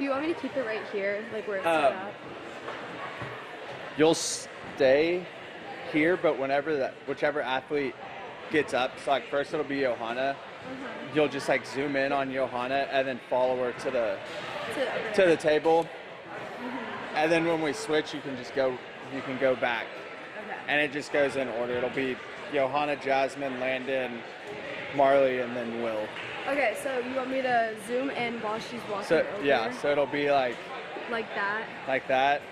you want me to keep it right here, like where it's set up? You'll stay here, but whichever athlete gets up, so like first it'll be Yohonna. You'll just like zoom in on Yohonna and then follow her to the table. And then when we switch, you can go back. Okay. And it just goes in order. It'll be Yohonna, Jasmine, Landon, Marley, and then Will. Okay, so you want me to zoom in while she's walking over? Yeah, so it'll be like that? Like that.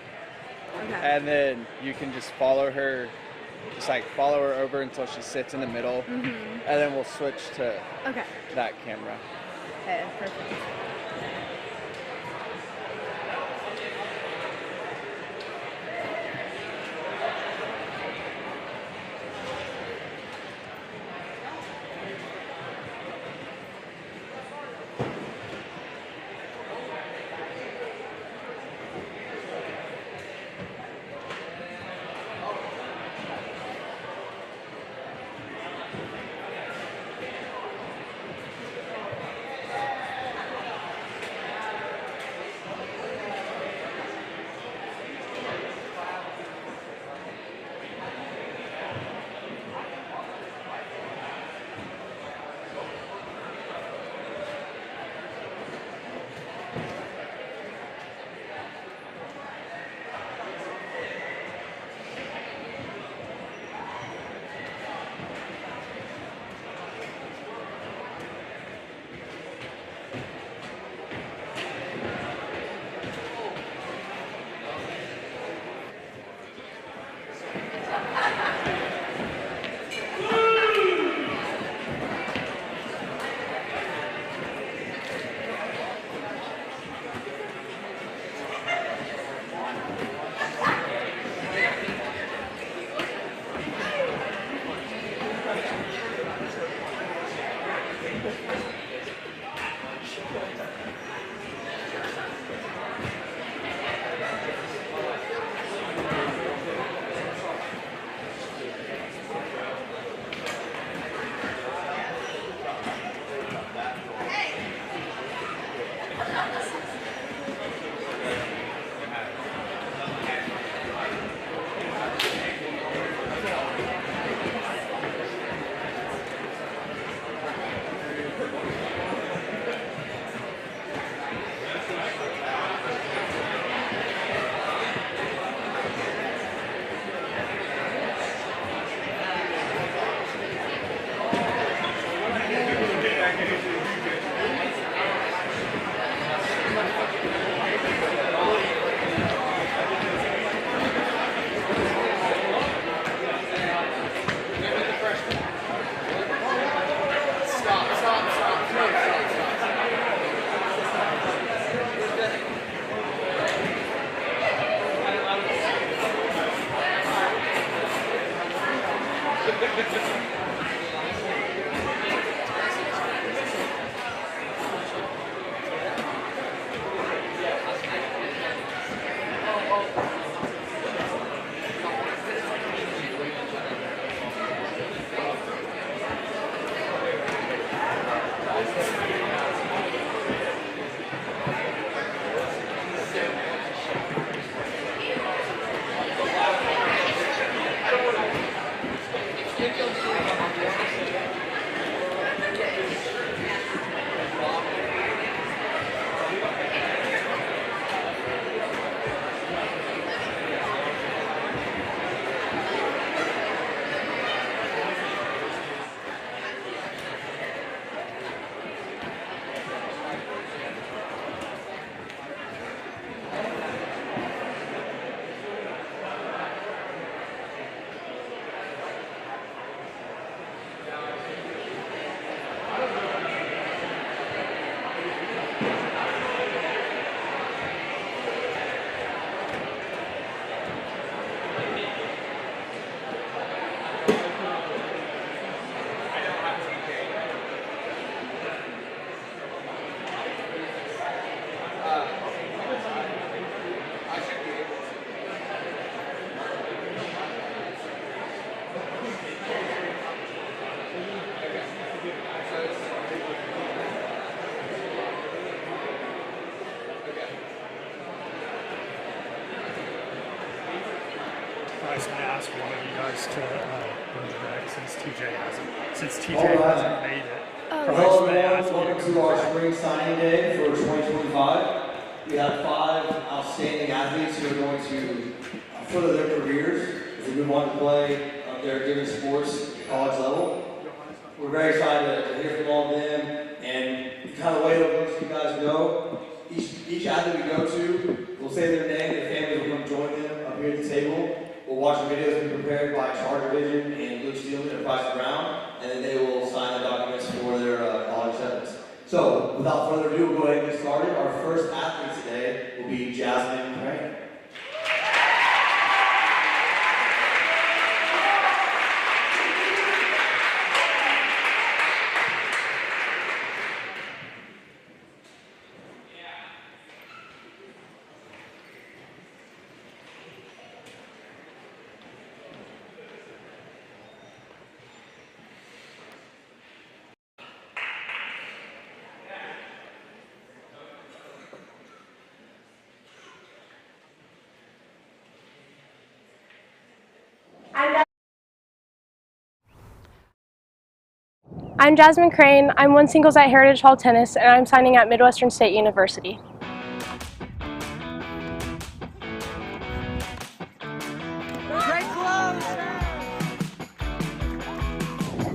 Okay. And then you can just follow her over until she sits in the middle. And then we'll switch to that camera. Okay, perfect. guys may ask one of you guys to go direct since TJ hasn't made it. Hello everyone, welcome to our spring signing day for 2025. We have 5 outstanding athletes who are going to further their careers as they move on to play up their given sports at college level. We're very excited to hear from all of them, and the kind of way that most of you guys know, each athlete we go to will say their name, their families will come join them up here at the table. We'll watch the videos be prepared by Charger Vision and Luke Steelman and Bryce Brown, and then they will sign the documents for their college acceptance. So, without further ado, we'll go ahead and get started. Our first athlete today will be Jasmine Crain. I'm Jasmine Crain. I'm one singles at Heritage Hall Tennis, and I'm signing at Midwestern State University.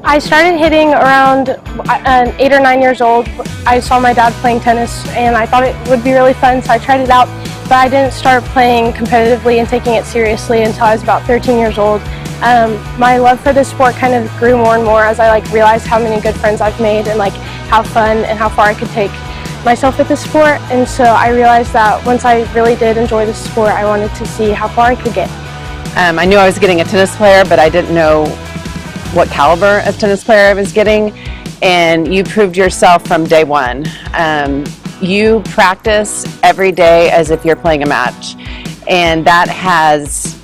I started hitting around 8 or 9 years old. I saw my dad playing tennis, and I thought it would be really fun, so I tried it out. But I didn't start playing competitively and taking it seriously until I was about 13 years old. My love for this sport kind of grew more and more as I realized how many good friends I've made and how fun and how far I could take myself with this sport. And so I realized that once I really did enjoy this sport, I wanted to see how far I could get. I knew I was getting a tennis player, but I didn't know what caliber of tennis player I was getting. And you proved yourself from day one. You practice every day as if you're playing a match, and that has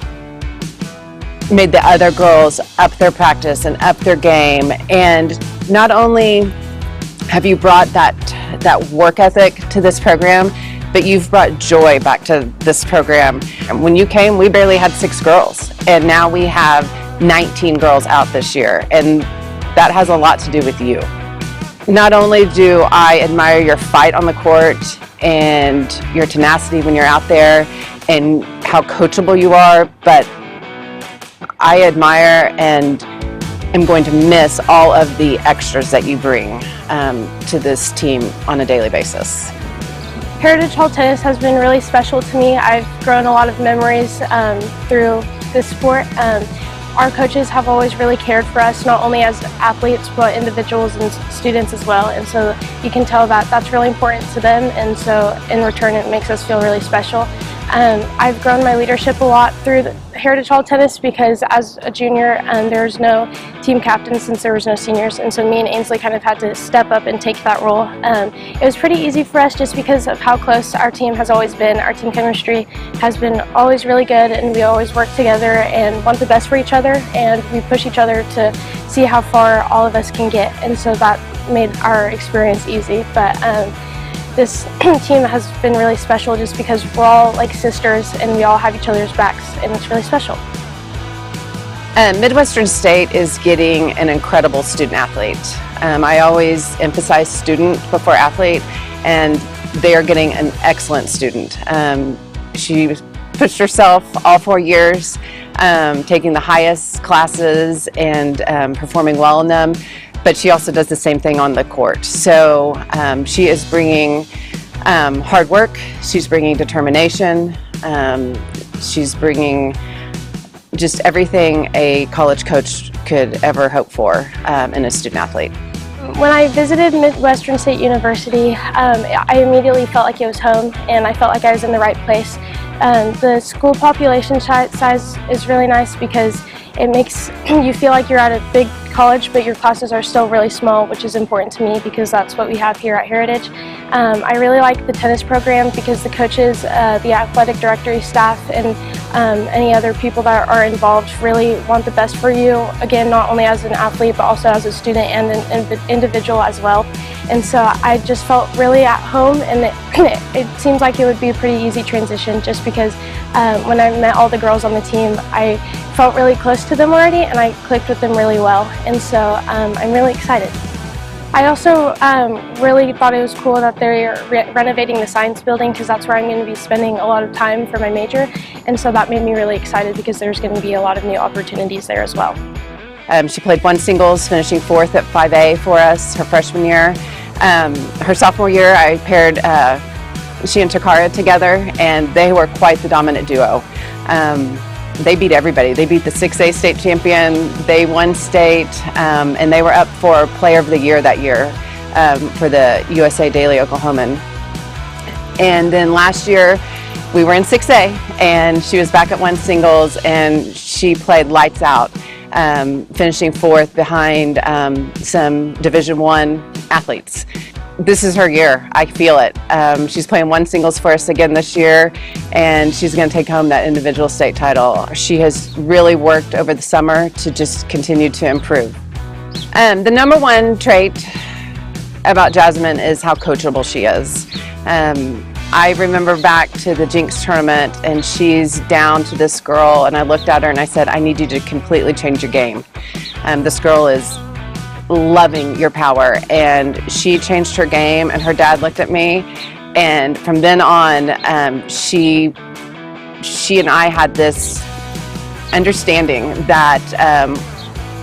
made the other girls up their practice and up their game. And not only have you brought that work ethic to this program, but you've brought joy back to this program. And when you came, we barely had 6 girls, and now we have 19 girls out this year, and that has a lot to do with you. Not only do I admire your fight on the court and your tenacity when you're out there and how coachable you are, but I admire and am going to miss all of the extras that you bring to this team on a daily basis. Heritage Hall Tennis has been really special to me. I've grown a lot of memories through this sport. Our coaches have always really cared for us, not only as athletes, but individuals and students as well. And so you can tell that that's really important to them. And so in return, it makes us feel really special. I've grown my leadership a lot through the Heritage Hall Tennis because as a junior, there's no team captain since there was no seniors. And so me and Ainsley kind of had to step up and take that role. It was pretty easy for us just because of how close our team has always been. Our team chemistry has been always really good, and we always work together and want the best for each other, and we push each other to see how far all of us can get. And so that made our experience easy. But this team has been really special just because we're all like sisters and we all have each other's backs, and it's really special. Midwestern State is getting an incredible student athlete. I always emphasize student before athlete, and they are getting an excellent student. She pushed herself all 4 years, taking the highest classes and performing well in them. But she also does the same thing on the court. So she is bringing hard work, she's bringing determination, she's bringing just everything a college coach could ever hope for in a student athlete. When I visited Midwestern State University, I immediately felt like it was home, and I felt like I was in the right place. The school population size is really nice because it makes you feel like you're at a big college, but your classes are still really small, which is important to me because that's what we have here at Heritage. I really like the tennis program because the coaches, the athletic directory staff, and any other people that are involved really want the best for you. Again, not only as an athlete, but also as a student and an individual as well. And so I just felt really at home, and it seems like it would be a pretty easy transition just because when I met all the girls on the team, I felt really close to them already and I clicked with them really well. And so I'm really excited. I also really thought it was cool that they're renovating the science building because that's where I'm going to be spending a lot of time for my major, and so that made me really excited because there's going to be a lot of new opportunities there as well. She played one singles, finishing 4th at 5A for us her freshman year. Her sophomore year I paired she and Takara together, and they were quite the dominant duo. They beat everybody. They beat the 6A state champion, they won state, and they were up for Player of the Year that year for the USA Daily Oklahoman. And then last year we were in 6A, and she was back at one singles, and she played lights out, finishing 4th behind some Division I athletes. This is her year. I feel it. She's playing one singles for us again this year, and she's going to take home that individual state title. She has really worked over the summer to just continue to improve. The number one trait about Jasmine is how coachable she is. I remember back to the Jinx tournament, and she's down to this girl, and I looked at her and I said, I need you to completely change your game. This girl is loving your power, and she changed her game, and her dad looked at me, and from then on she and I had this understanding that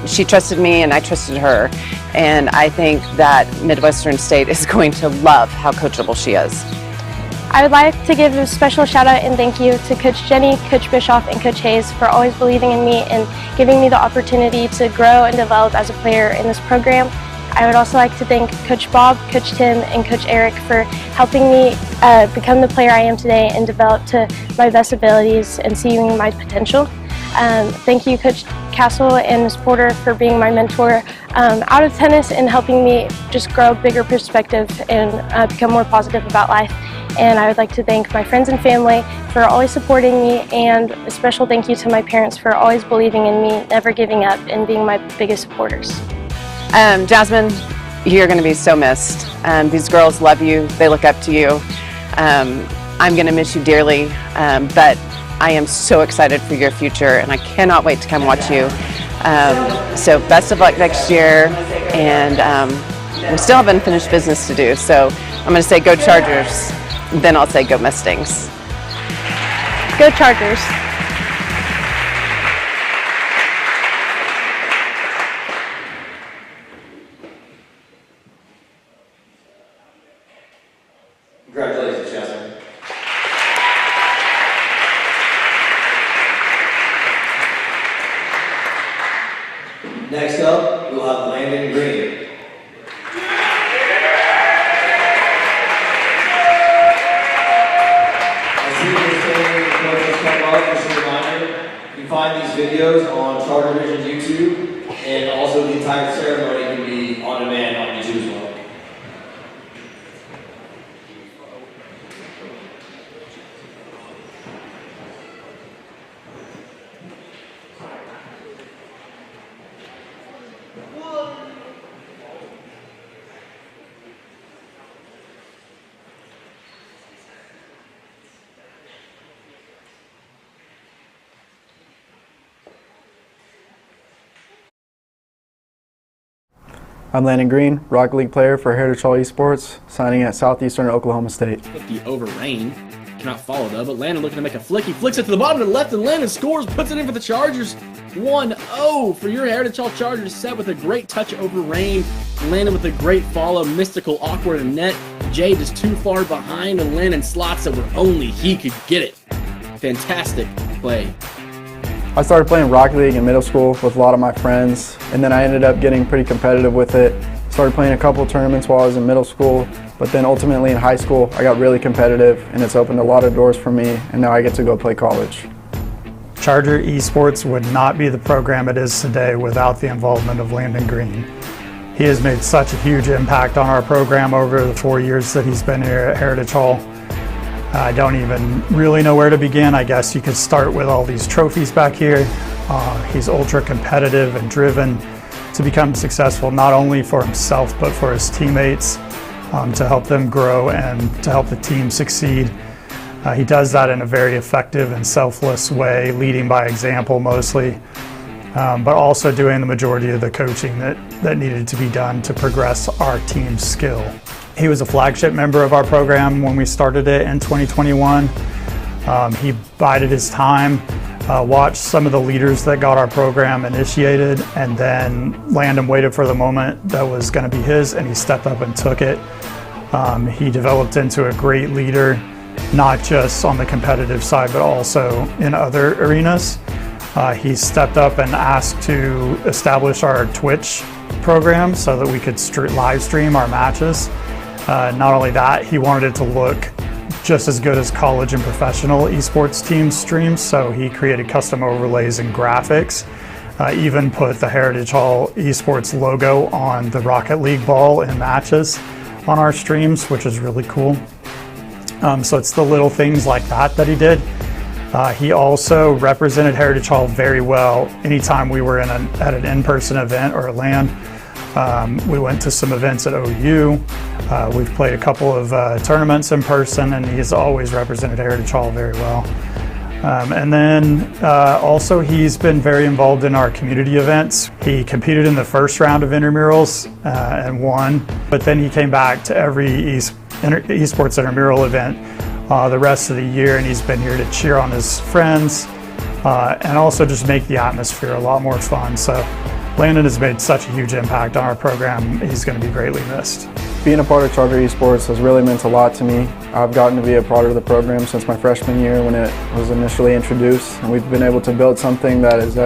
she trusted me and I trusted her, and I think that Midwestern State is going to love how coachable she is. I would like to give a special shout out and thank you to Coach Jenny, Coach Bischoff, and Coach Hayes for always believing in me and giving me the opportunity to grow and develop as a player in this program. I would also like to thank Coach Bob, Coach Tim, and Coach Eric for helping me become the player I am today and develop to my best abilities and seeing my potential. Thank you, Coach Castle and Ms. Porter, for being my mentor out of tennis and helping me just grow a bigger perspective and become more positive about life. And I would like to thank my friends and family for always supporting me, and a special thank you to my parents for always believing in me, never giving up, and being my biggest supporters. Jasmine, you're going to be so missed. These girls love you. They look up to you. I'm going to miss you dearly, but I am so excited for your future, and I cannot wait to come watch you. So best of luck next year, and we still have unfinished business to do. So I'm going to say go Chargers, then I'll say go Mustangs. Go Chargers. Congratulations, Jasmine. Next up, we'll have Landon Green. Just a reminder, you can find these videos on Charter Vision YouTube, and also the entire ceremony can be on demand on YouTube as well. I'm Landon Green, Rocket League player for Heritage Esports, signing at Southeastern Oklahoma State. 50 over Rain. Cannot follow though, but Landon looking to make a flick. He flicks it to the bottom to the left, and Landon scores, puts it in for the Chargers. 1-0 for your Heritage Hall Chargers, set with a great touch over Rain. Landon with a great follow, mystical, awkward and net. Jade is too far behind, and Landon slots it where only he could get it. Fantastic play. I started playing Rocket League in middle school with a lot of my friends, and then I ended up getting pretty competitive with it. Started playing a couple tournaments while I was in middle school, but then ultimately in high school I got really competitive, and it's opened a lot of doors for me, and now I get to go play college. Charger Esports would not be the program it is today without the involvement of Landon Green. He has made such a huge impact on our program over the 4 years that he's been here at Heritage Hall. I don't even really know where to begin. I guess you could start with all these trophies back here. He's ultra competitive and driven to become successful, not only for himself, but for his teammates. to help them grow and to help the team succeed. He does that in a very effective and selfless way, leading by example mostly, but also doing the majority of the coaching that needed to be done to progress our team's skill. He was a flagship member of our program when we started it in 2021. He bided his time, watched some of the leaders that got our program initiated, and then Landon waited for the moment that was going to be his, and he stepped up and took it. He developed into a great leader, not just on the competitive side, but also in other arenas. He stepped up and asked to establish our Twitch program so that we could live stream our matches. Not only that, he wanted it to look just as good as college and professional esports team streams, so he created custom overlays and graphics. Even put the Heritage Hall Esports logo on the Rocket League ball in matches on our streams, which is really cool. So it's the little things like that he did. He also represented Heritage Hall very well anytime we were at an in-person event or a LAN. We went to some events at OU. We've played a couple of tournaments in person, and he's always represented Heritage Hall very well. And then also he's been very involved in our community events. He competed in the first round of intramurals and won, but then he came back to every esports intramural event the rest of the year, and he's been here to cheer on his friends and also just make the atmosphere a lot more fun. So Landon has made such a huge impact on our program. He's going to be greatly missed. Being a part of Charter Esports has really meant a lot to me. I've gotten to be a part of the program since my freshman year when it was initially introduced, and we've been able to build something that is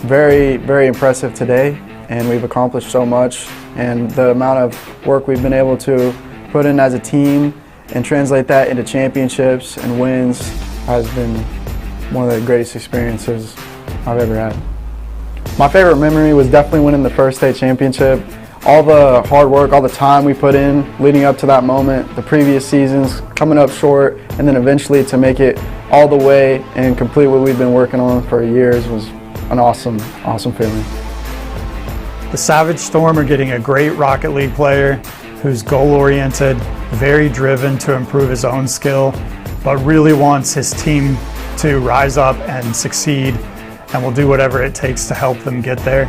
very, very impressive today, and we've accomplished so much. And the amount of work we've been able to put in as a team and translate that into championships and wins has been one of the greatest experiences I've ever had. My favorite memory was definitely winning the first state championship. All the hard work, all the time we put in leading up to that moment, the previous seasons coming up short, and then eventually to make it all the way and complete what we've been working on for years was an awesome feeling. The Savage Storm are getting a great Rocket League player who's goal-oriented, very driven to improve his own skill, but really wants his team to rise up and succeed, and will do whatever it takes to help them get there.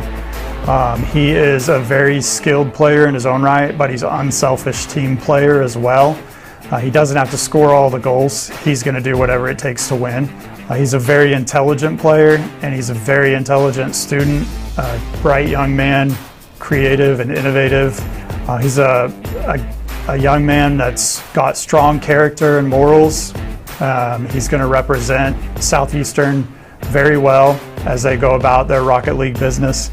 He is a very skilled player in his own right, but he's an unselfish team player as well. He doesn't have to score all the goals. He's going to do whatever it takes to win. He's a very intelligent player, and he's a very intelligent student, bright young man, creative and innovative. He's a young man that's got strong character and morals. He's going to represent Southeastern very well as they go about their Rocket League business.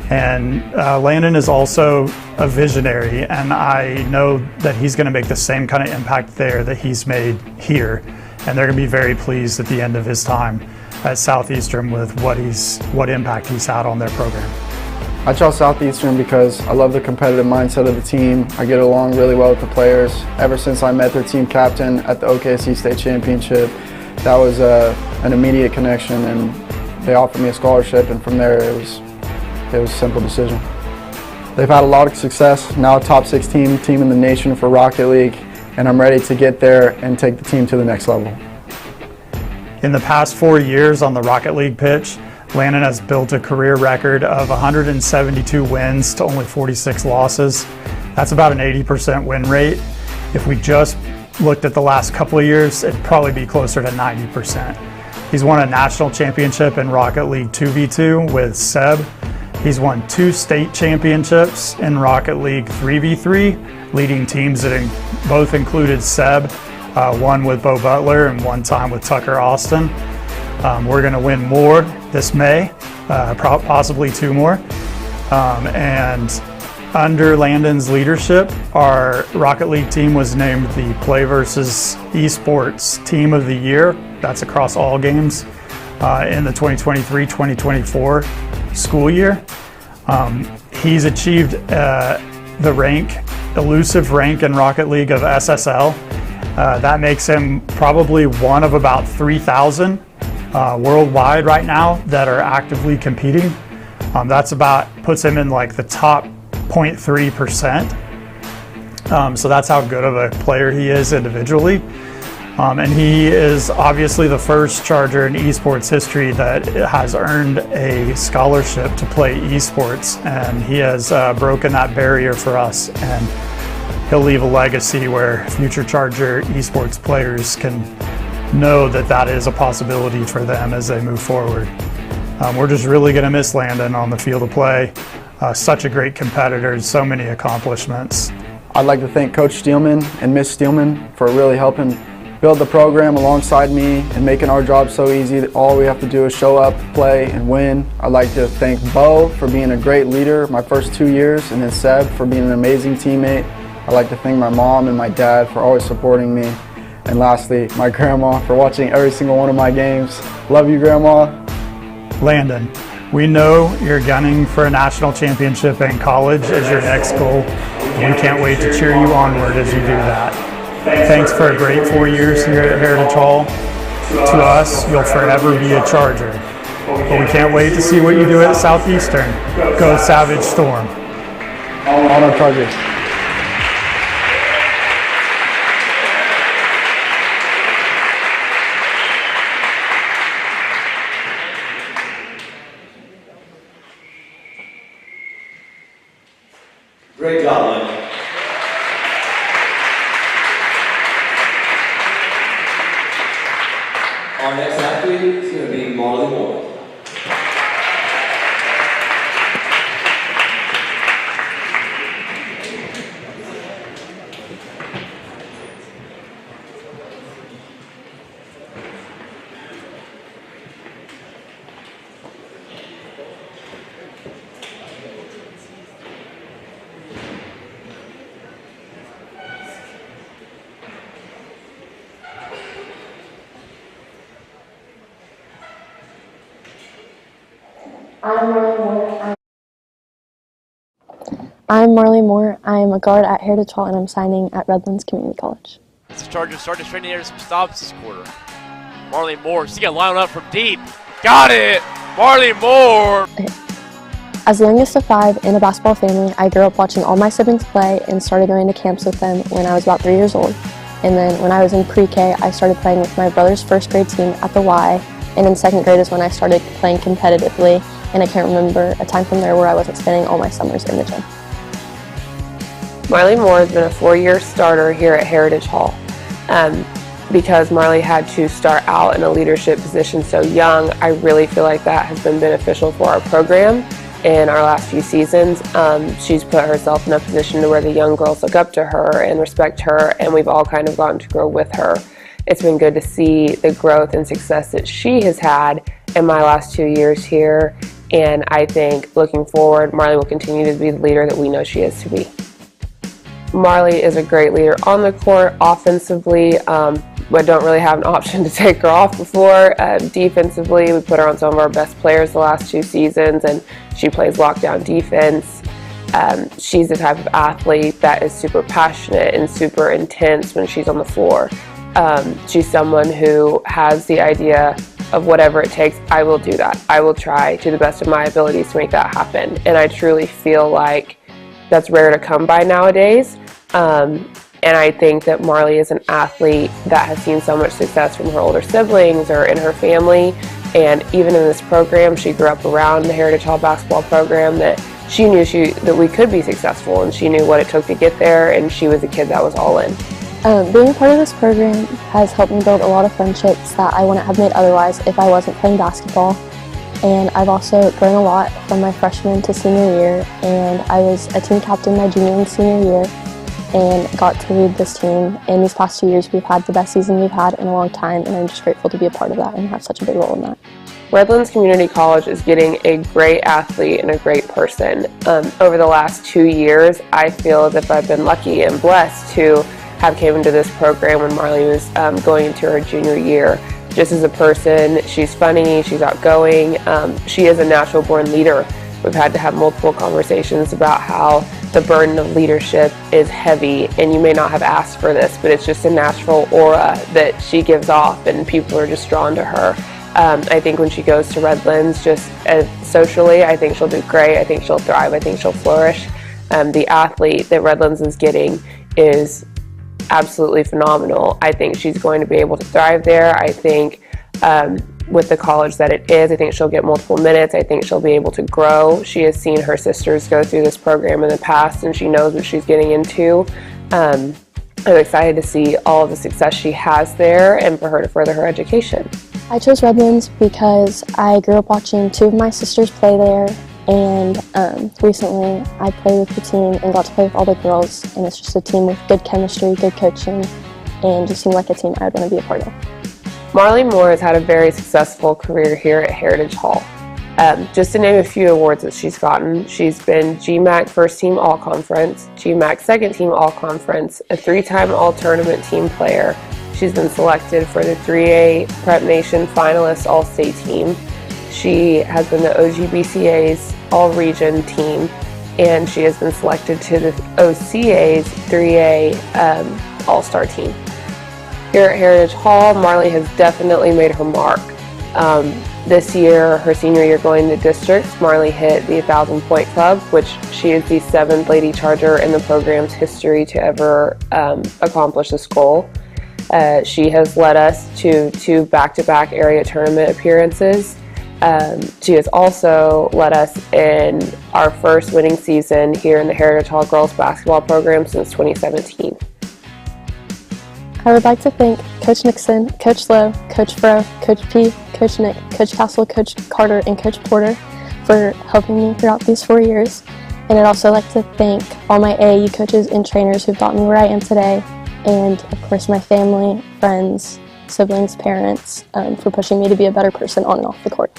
And Landon is also a visionary, and I know that he's going to make the same kind of impact there that he's made here. And they're going to be very pleased at the end of his time at Southeastern with what impact he's had on their program. I chose Southeastern because I love the competitive mindset of the team. I get along really well with the players. Ever since I met their team captain at the OKC State Championship, that was an immediate connection, and they offered me a scholarship, and from there it was a simple decision. They've had a lot of success, now a top 16 team in the nation for Rocket League, and I'm ready to get there and take the team to the next level. In the past 4 years on the Rocket League pitch, Landon has built a career record of 172 wins to only 46 losses. That's about an 80% win rate. If we just looked at the last couple of years, it'd probably be closer to 90%. He's won a national championship in Rocket League 2v2 with Seb. He's won 2 state championships in Rocket League 3v3, leading teams that both included Seb, one with Bo Butler and one time with Tucker Austin. We're going to win more this May, possibly 2 more. And under Landon's leadership, our Rocket League team was named the Play vs. Esports Team of the Year. That's across all games in the 2023-2024 school year. He's achieved the elusive rank in Rocket League of SSL. That makes him probably one of about 3,000 worldwide right now that are actively competing. Puts him in like the top 0.3%. So that's how good of a player he is individually. And he is obviously the first Charger in esports history that has earned a scholarship to play esports. And he has broken that barrier for us. And he'll leave a legacy where future Charger esports players can know that that is a possibility for them as they move forward. We're just really going to miss Landon on the field of play. Such a great competitor, so many accomplishments. I'd like to thank Coach Steelman and Miss Steelman for really helping build the program alongside me and making our job so easy that all we have to do is show up, play, and win. I'd like to thank Bo for being a great leader my first 2 years, and then Seb for being an amazing teammate. I'd like to thank my mom and my dad for always supporting me. And lastly, my grandma for watching every single one of my games. Love you, Grandma. Landon, we know you're gunning for a national championship and college as your next goal. And we can't wait to cheer you onward as you do that. Thanks for a great 4 years here at Heritage Hall. To us, you'll forever be a Charger. But we can't wait to see what you do at Southeastern. Go Savage Storm. On our Chargers. Great job, Landon. Our next athlete is going to be Marley Moore. I'm Marley Moore. I'm a guard at Heritage Hall, and I'm signing at Redlands Community College. The Chargers started training there some stops this quarter. Marley Moore, she's going to line up from deep. Got it! Marley Moore! As the youngest of 5 in a basketball family, I grew up watching all my siblings play and started going to camps with them when I was about 3 years old. And then when I was in pre-K, I started playing with my brother's first grade team at the Y. And in second grade is when I started playing competitively. And I can't remember a time from there where I wasn't spending all my summers in the gym. Marley Moore has been a 4-year starter here at Heritage Hall. Because Marley had to start out in a leadership position so young, I really feel like that has been beneficial for our program in our last few seasons. She's put herself in a position to where the young girls look up to her and respect her, and we've all kind of gotten to grow with her. It's been good to see the growth and success that she has had in my last 2 years here, and I think looking forward, Marley will continue to be the leader that we know she is to be. Marley is a great leader on the court. Offensively, we don't really have an option to take her off before. Defensively, we put her on some of our best players the last 2 seasons, and she plays lockdown defense. She's the type of athlete that is super passionate and super intense when she's on the floor. She's someone who has the idea of whatever it takes, I will do that. I will try to the best of my abilities to make that happen. And I truly feel like that's rare to come by nowadays. And I think that Marley is an athlete that has seen so much success from her older siblings or in her family. And even in this program, she grew up around the Heritage Hall basketball program, that she knew that we could be successful, and she knew what it took to get there, and she was a kid that was all in. Being a part of this program has helped me build a lot of friendships that I wouldn't have made otherwise if I wasn't playing basketball. And I've also grown a lot from my freshman to senior year, and I was a team captain my junior and senior year and got to lead this team. In these past 2 years, we've had the best season we've had in a long time, and I'm just grateful to be a part of that and have such a big role in that. Redlands Community College is getting a great athlete and a great person. Over the last 2 years, I feel as if I've been lucky and blessed to have came into this program when Marley was going into her junior year. Just as a person, she's funny, she's outgoing, she is a natural born leader. We've had to have multiple conversations about how the burden of leadership is heavy, and you may not have asked for this, but it's just a natural aura that she gives off, and people are just drawn to her. I think when she goes to Redlands, just socially, I think she'll do great. I think she'll thrive. I think she'll flourish. The athlete that Redlands is getting is absolutely phenomenal. I think she's going to be able to thrive there. I think with the college that it is, I think she'll get multiple minutes. I think she'll be able to grow. She has seen her sisters go through this program in the past, and she knows what she's getting into. I'm excited to see all of the success she has there and for her to further her education. I chose Redlands because I grew up watching two of my sisters play there, and recently I played with the team and got to play with all the girls, and it's just a team with good chemistry, good coaching, and just seemed like a team I would want to be a part of. Marley Moore has had a very successful career here at Heritage Hall. Just to name a few awards that she's gotten, she's been GMAC First Team All-Conference, GMAC Second Team All-Conference, a 3-time All-Tournament team player. She's been selected for the 3A Prep Nation Finalist All-State team. She has been the OGBCA's All-Region team, and she has been selected to the OCA's 3A All-Star team. Here at Heritage Hall, Marley has definitely made her mark. This year, her senior year going to districts, Marley hit the 1,000-point club, which she is the 7th Lady Charger in the program's history to ever accomplish this goal. She has led us to 2 back-to-back area tournament appearances. She has also led us in our first winning season here in the Heritage Hall girls basketball program since 2017. I would like to thank Coach Nixon, Coach Lowe, Coach Fro, Coach P, Coach Nick, Coach Castle, Coach Carter, and Coach Porter for helping me throughout these 4 years. And I'd also like to thank all my AAU coaches and trainers who've got me where I am today, and of course my family, friends, siblings, parents, for pushing me to be a better person on and off the court.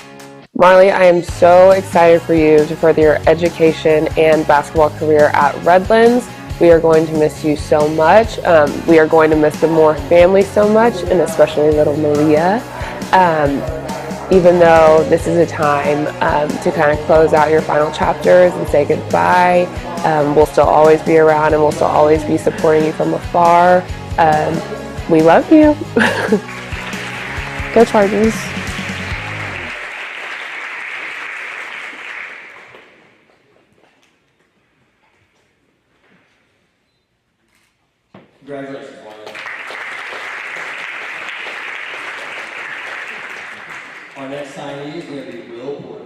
Marley, I am so excited for you to further your education and basketball career at Redlands. We are going to miss you so much. We are going to miss the Moore family so much, and especially little Maria. Even though this is a time to kind of close out your final chapters and say goodbye, we'll still always be around and we'll still always be supporting you from afar. We love you. Go Chargers. Congratulations, Landon. Our next signee is going to be Will Porter.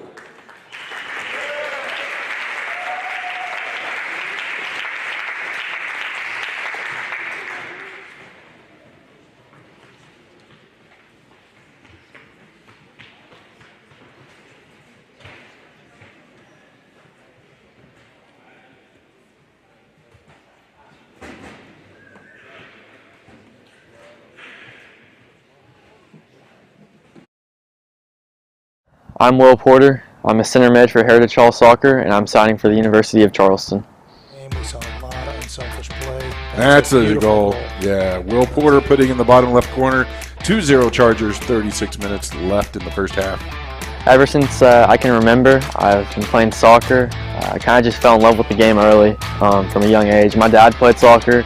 I'm Will Porter. I'm a center mid for Heritage Hall Soccer, and I'm signing for the University of Charleston. And we saw a lot of unselfish play. That's a goal. Yeah, Will Porter putting in the bottom left corner. 2-0 Chargers, 36 minutes left in the first half. Ever since I can remember, I've been playing soccer. I kind of just fell in love with the game early from a young age. My dad played soccer,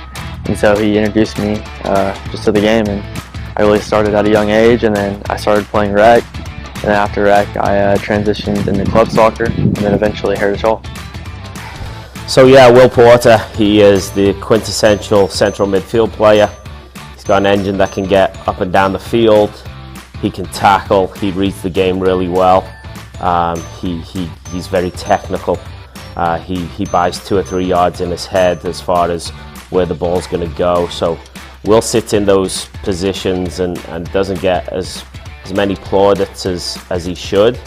and so he introduced me just to the game, and I really started at a young age, and then I started playing rec. And then after rec, I transitioned into club soccer, and then eventually Heritage Hall. So yeah, Will Porter, he is the quintessential central midfield player. He's got an engine that can get up and down the field. He can tackle. He reads the game really well. He's very technical. He buys 2 or 3 yards in his head as far as where the ball's going to go. So Will sits in those positions and doesn't get as many plaudits as he should.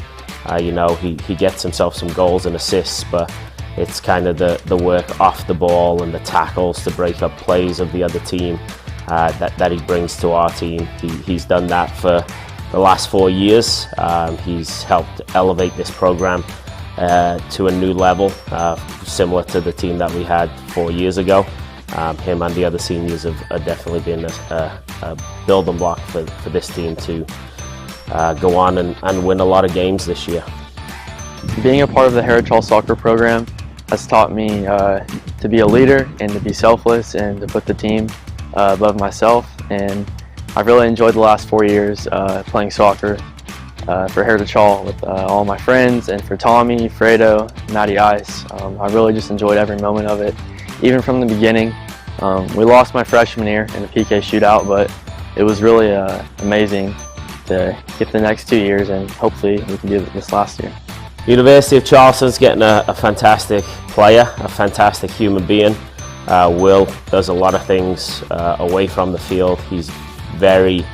He gets himself some goals and assists, but it's kind of the work off the ball and the tackles to break up plays of the other team that he brings to our team. He's done that for the last 4 years. He's helped elevate this program to a new level, similar to the team that we had 4 years ago. Him and the other seniors have definitely been a building block for this team to go on and win a lot of games this year. Being a part of the Heritage Hall soccer program has taught me to be a leader and to be selfless and to put the team above myself. And I've really enjoyed the last 4 years playing soccer for Heritage Hall with all my friends, and for Tommy, Fredo, Matty Ice. I really just enjoyed every moment of it. Even from the beginning, We lost my freshman year in a PK shootout, but it was really amazing to get the next 2 years, and hopefully we can do it this last year. University of Charleston's getting a fantastic player, a fantastic human being. Will does a lot of things away from the field. He's very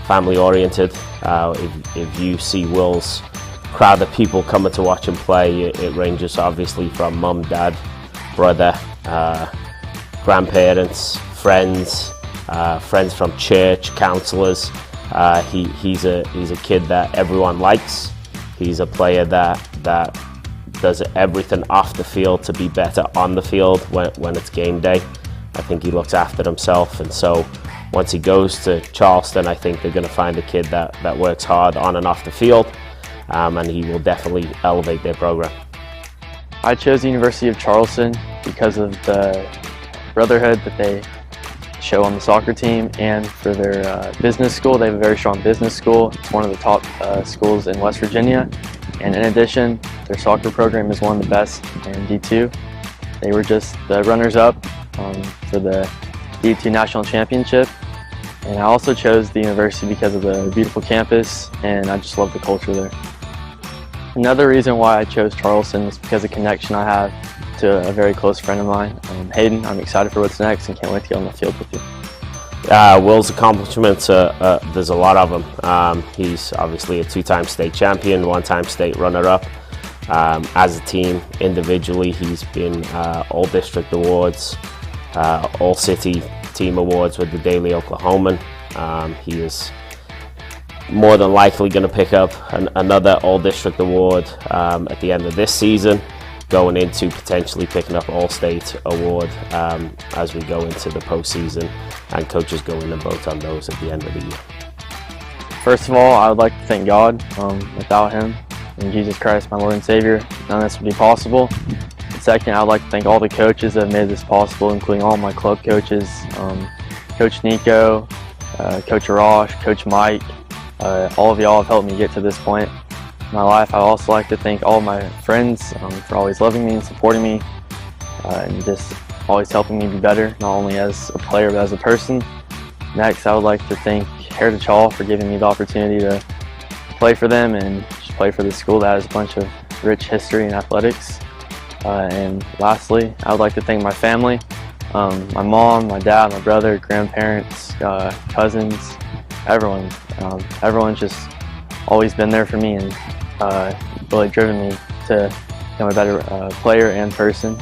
family oriented. If you see Will's crowd of people coming to watch him play, it ranges obviously from mum, dad, brother, grandparents, friends, friends from church, counselors. He's a kid that everyone likes. He's a player that does everything off the field to be better on the field when it's game day. I think he looks after himself, and so once he goes to Charleston, I think they're going to find a kid that works hard on and off the field, and he will definitely elevate their program. I chose the University of Charleston because of the brotherhood that they show on the soccer team, and for their business school. They have a very strong business school. It's one of the top schools in West Virginia, and in addition, their soccer program is one of the best in D2. They were just the runners-up for the D2 National Championship, and I also chose the university because of the beautiful campus, and I just love the culture there. Another reason why I chose Charleston is because of the connection I have to a very close friend of mine, Hayden. I'm excited for what's next and can't wait to get on the field with you. Will's accomplishments, there's a lot of them. He's obviously a two-time state champion, one-time state runner-up. As a team, individually, he's been all district awards, all city team awards with the Daily Oklahoman. He is more than likely going to pick up another all district award at the end of this season, going into potentially picking up all-state award as we go into the postseason, and coaches go in and vote on those at the end of the year. First of all, I would like to thank God. Without Him and Jesus Christ, my Lord and Savior, none of this would be possible. Second, I would like to thank all the coaches that have made this possible, including all my club coaches, Coach Nico, Coach Arash, Coach Mike. All of y'all have helped me get to this point in my life. I would also like to thank all my friends for always loving me and supporting me, and just always helping me be better, not only as a player but as a person. Next, I would like to thank Heritage Hall for giving me the opportunity to play for them and just play for the school that has a bunch of rich history in athletics. And lastly, I would like to thank my family, my mom, my dad, my brother, grandparents, cousins, everyone. Everyone's just always been there for me and really driven me to become a better player and person.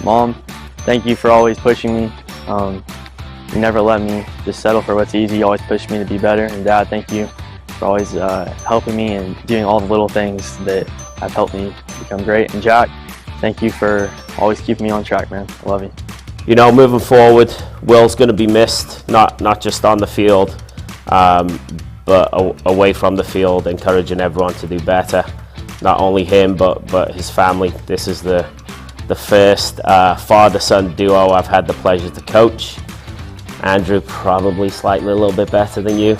Mom, thank you for always pushing me. You never let me just settle for what's easy. You always push me to be better. And Dad, thank you for always helping me and doing all the little things that have helped me become great. And Jack, thank you for always keeping me on track, man. I love you. You know, moving forward, Will's going to be missed, not just on the field, but away from the field, encouraging everyone to do better. Not only him, but his family. This is the first father-son duo I've had the pleasure to coach. Andrew probably slightly a little bit better than you,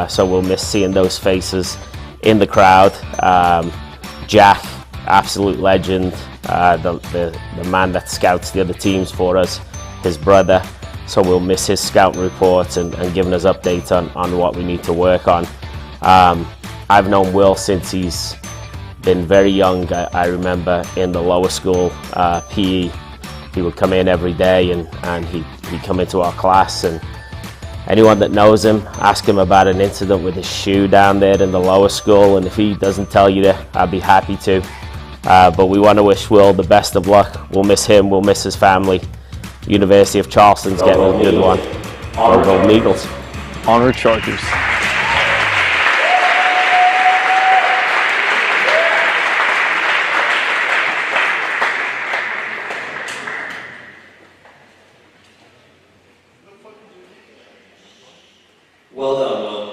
so we'll miss seeing those faces in the crowd. Jack, absolute legend, the man that scouts the other teams for us, his brother. So we'll miss his scout reports and giving us updates on what we need to work on. I've known Will since he's been very young. I remember in the lower school PE, he would come in every day and he'd come into our class, and anyone that knows him, ask him about an incident with his shoe down there in the lower school, and if he doesn't tell you that, I'd be happy to. But we want to wish Will the best of luck. We'll miss him, we'll miss his family. University of Charleston's getting a good one. Go Golden Eagles. Onward Chargers. Well done, Will.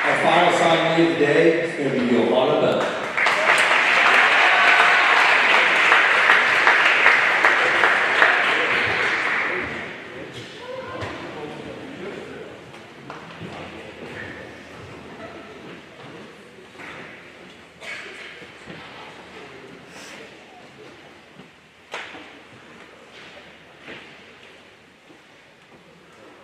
Our final signee of the day is going to be Yohonna.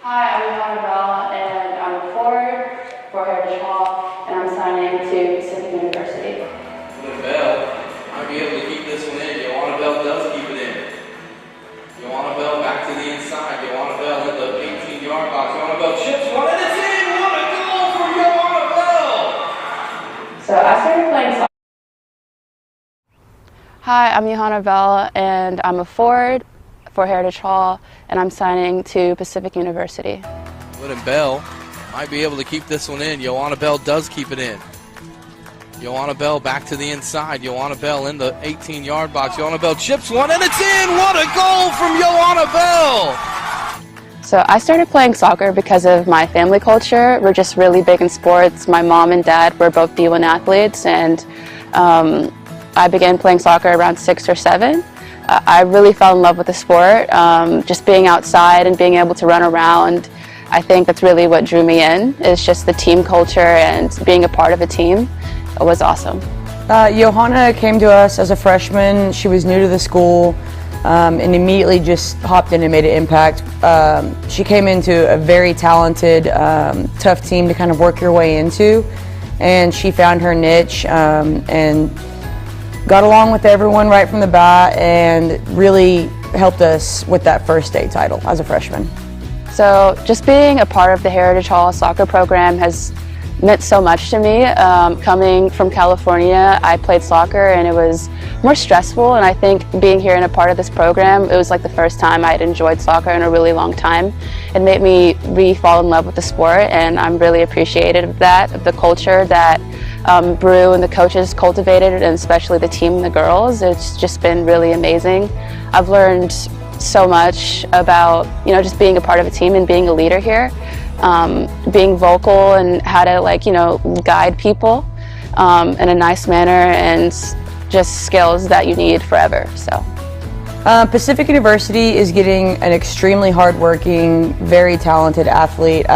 Hi, I'm Yohonna, and I'm a forward for Heritage Hall, and I'm signing to Pacific University. The Bell might be able to keep this one in. Yohonna Bell does keep it in. Yohonna Bell back to the inside. Yohonna Bell in the 18-yard box. Yohonna Bell chips one, and it's in. What a goal from Yohonna Bell! So I started playing soccer. Hi, I'm Yohonna Bell, and I'm a forward for Heritage Hall, and I'm signing to Pacific University. Lyndon Bell might be able to keep this one in. Yohonna Bell does keep it in. Yohonna Bell back to the inside. Yohonna Bell in the 18-yard box. Yohonna Bell chips one, and it's in. What a goal from Yohonna Bell! So I started playing soccer because of my family culture. We're just really big in sports. My mom and dad were both D1 athletes, and I began playing soccer around 6 or 7. I really fell in love with the sport. Just being outside and being able to run around, I think that's really what drew me in. It's just the team culture and being a part of a team. It was awesome. Yohonna came to us as a freshman. She was new to the school and immediately just hopped in and made an impact. She came into a very talented, tough team to kind of work your way into, and she found her niche and got along with everyone right from the bat and really helped us with that first state title as a freshman. So just being a part of the Heritage Hall soccer program has meant so much to me. Coming from California, I played soccer and it was more stressful, and I think being here and a part of this program, it was like the first time I had enjoyed soccer in a really long time. It made me re-fall in love with the sport, and I'm really appreciative of that, of the culture that Brew and the coaches cultivated, and especially the team and the girls. It's just been really amazing. I've learned so much about, just being a part of a team and being a leader here, being vocal and how to guide people in a nice manner, and just skills that you need forever. So Pacific University is getting an extremely hardworking, very talented athlete.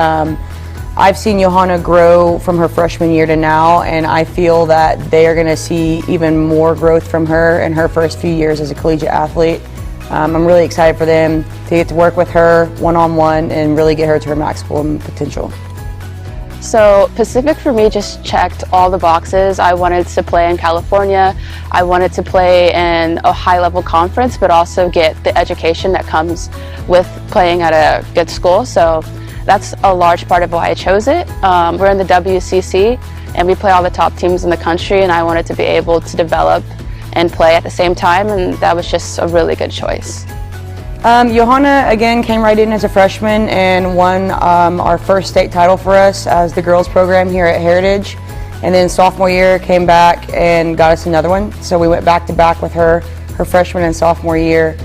I've seen Yohonna grow from her freshman year to now, and I feel that they are going to see even more growth from her in her first few years as a collegiate athlete. I'm really excited for them to get to work with her one-on-one and really get her to her maximum potential. So Pacific for me just checked all the boxes. I wanted to play in California. I wanted to play in a high-level conference, but also get the education that comes with playing at a good school. So that's a large part of why I chose it. We're in the WCC, and we play all the top teams in the country, and I wanted to be able to develop and play at the same time, and that was just a really good choice. Yohonna, again, came right in as a freshman and won our first state title for us as the girls program here at Heritage. And then sophomore year came back and got us another one. So we went back to back with her freshman and sophomore year.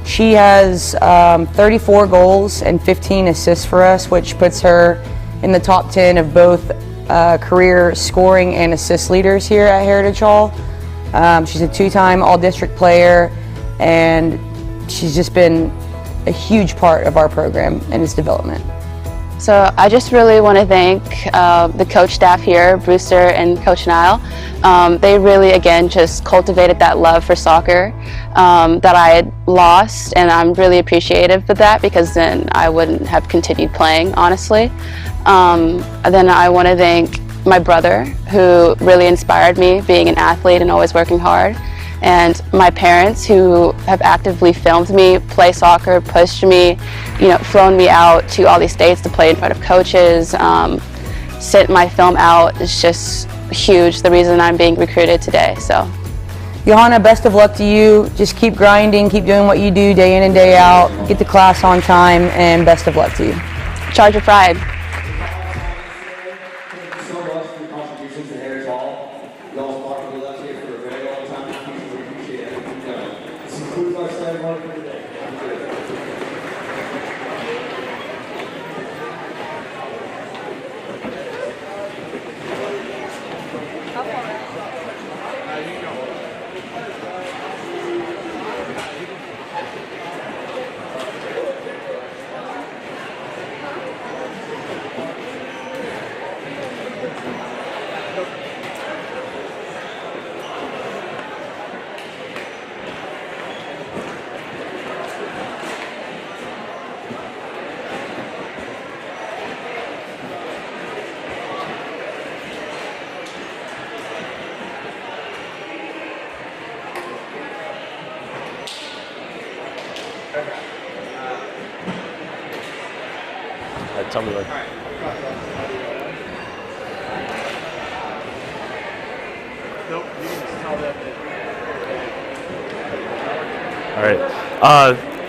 She has 34 goals and 15 assists for us, which puts her in the top 10 of both career scoring and assist leaders here at Heritage Hall. She's a 2-time all-district player, and she's just been a huge part of our program and its development. So I just really want to thank the coach staff here, Brewster and Coach Nile. They really, again, just cultivated that love for soccer that I had lost, and I'm really appreciative of that, because then I wouldn't have continued playing, honestly. And then I want to thank my brother, who really inspired me, being an athlete and always working hard. And my parents, who have actively filmed me play soccer, pushed me, flown me out to all these states to play in front of coaches, sent my film out. It's just huge, the reason I'm being recruited today. So, Yohonna, best of luck to you. Just keep grinding, keep doing what you do day in and day out, get to class on time, and best of luck to you. Charger pride. tell me later. All right.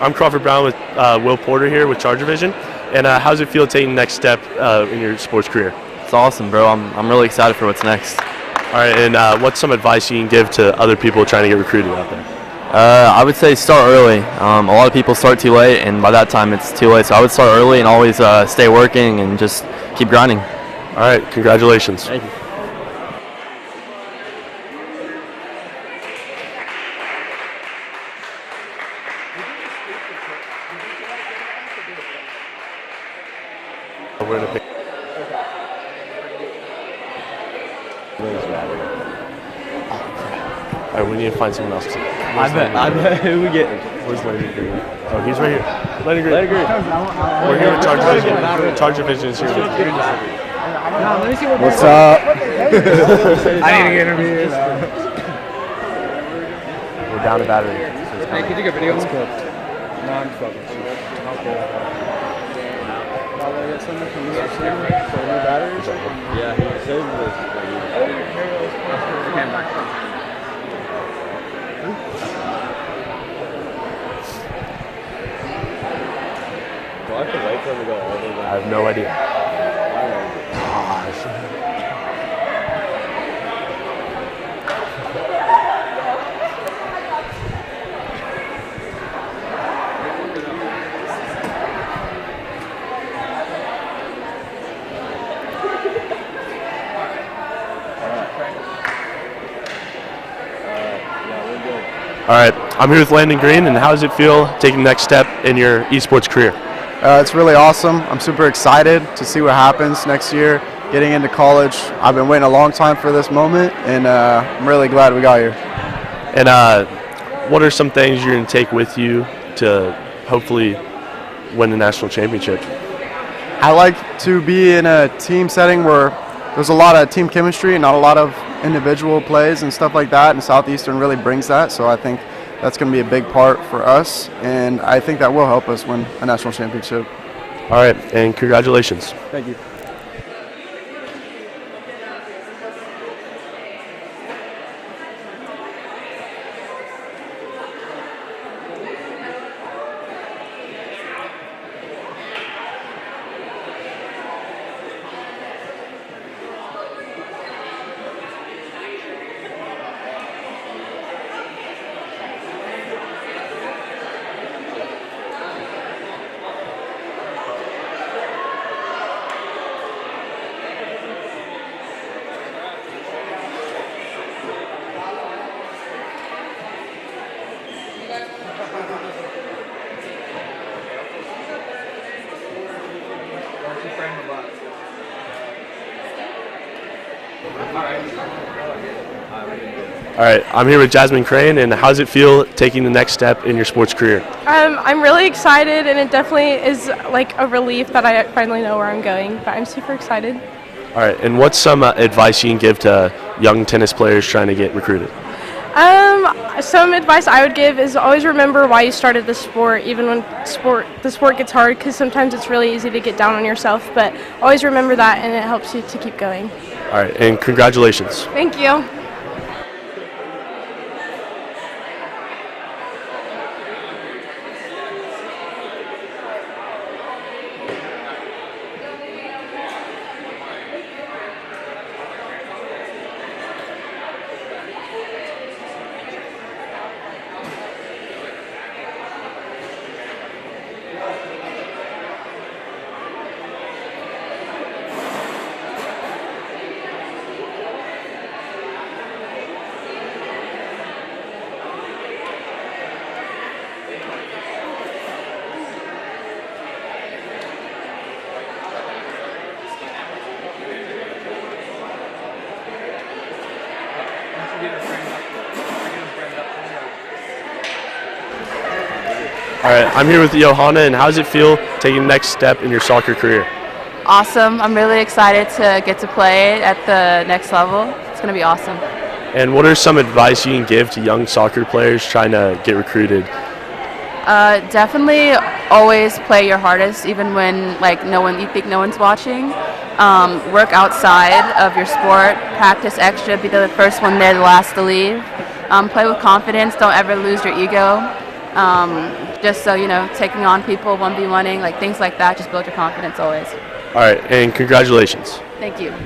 I'm Crawford Brown with Will Porter here with Charger Vision. And how does it feel taking the next step in your sports career? It's awesome, bro. I'm really excited for what's next. All right, and what's some advice you can give to other people trying to get recruited out there? I would say start early. A lot of people start too late, and by that time it's too late. So I would start early and always stay working and just keep grinding. All right, congratulations. Thank you. We're gonna pick. All right, we need to find someone else. I bet. Who we getting? Where's Landon Green? Oh, he's right here. Landon Green. We're here with Charger Vision. Charger Vision is here. What's up? I need to get interviewed. We're down to battery. Hey, can you take a video? It's cool. No, I'm just fucking. Yeah, he saved this. Do I have to wait for him to go all the way? I have no idea. Gosh. All right, I'm here with Landon Green, and how does it feel taking the next step in your esports career? It's really awesome. I'm super excited to see what happens next year, getting into college. I've been waiting a long time for this moment, and I'm really glad we got here. And what are some things you're going to take with you to hopefully win the national championship? I like to be in a team setting where there's a lot of team chemistry and not a lot of individual plays and stuff like that, and Southeastern really brings that, so I think that's going to be a big part for us, and I think that will help us win a national championship. All right, and congratulations. Thank you. All right, I'm here with Jasmine Crain, and how does it feel taking the next step in your sports career? I'm really excited, and it definitely is like a relief that I finally know where I'm going, but I'm super excited. All right, and what's some advice you can give to young tennis players trying to get recruited? Some advice I would give is always remember why you started the sport, even when the sport gets hard, because sometimes it's really easy to get down on yourself, but always remember that, and it helps you to keep going. All right, and congratulations. Thank you. All right, I'm here with Yohonna, and how does it feel taking the next step in your soccer career? Awesome. I'm really excited to get to play at the next level. It's going to be awesome. And what are some advice you can give to young soccer players trying to get recruited? Definitely always play your hardest, even when you think no one's watching. Work outside of your sport, practice extra, be the first one there, the last to leave. Play with confidence, don't ever lose your ego. Just so taking on people, 1v1ing, things like that, just build your confidence always. All right, and congratulations. Thank you. All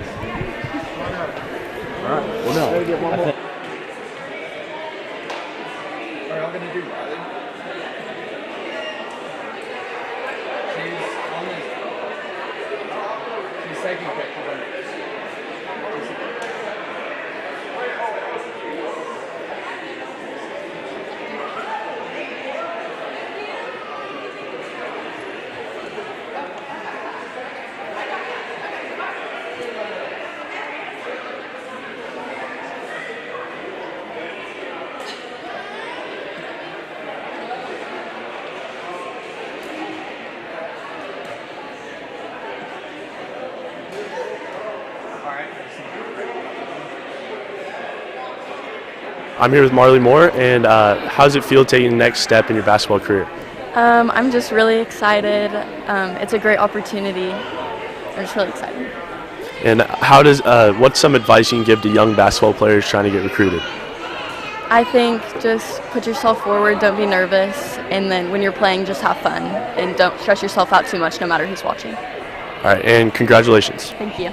right, well done. Are y'all gonna do Riley? She's on this. She's taking pictures of it. I'm here with Marley Moore, and how does it feel taking the next step in your basketball career? I'm just really excited. It's a great opportunity. I'm just really excited. And what's some advice you can give to young basketball players trying to get recruited? I think just put yourself forward, don't be nervous, and then when you're playing, just have fun, and don't stress yourself out too much no matter who's watching. All right, and congratulations. Thank you.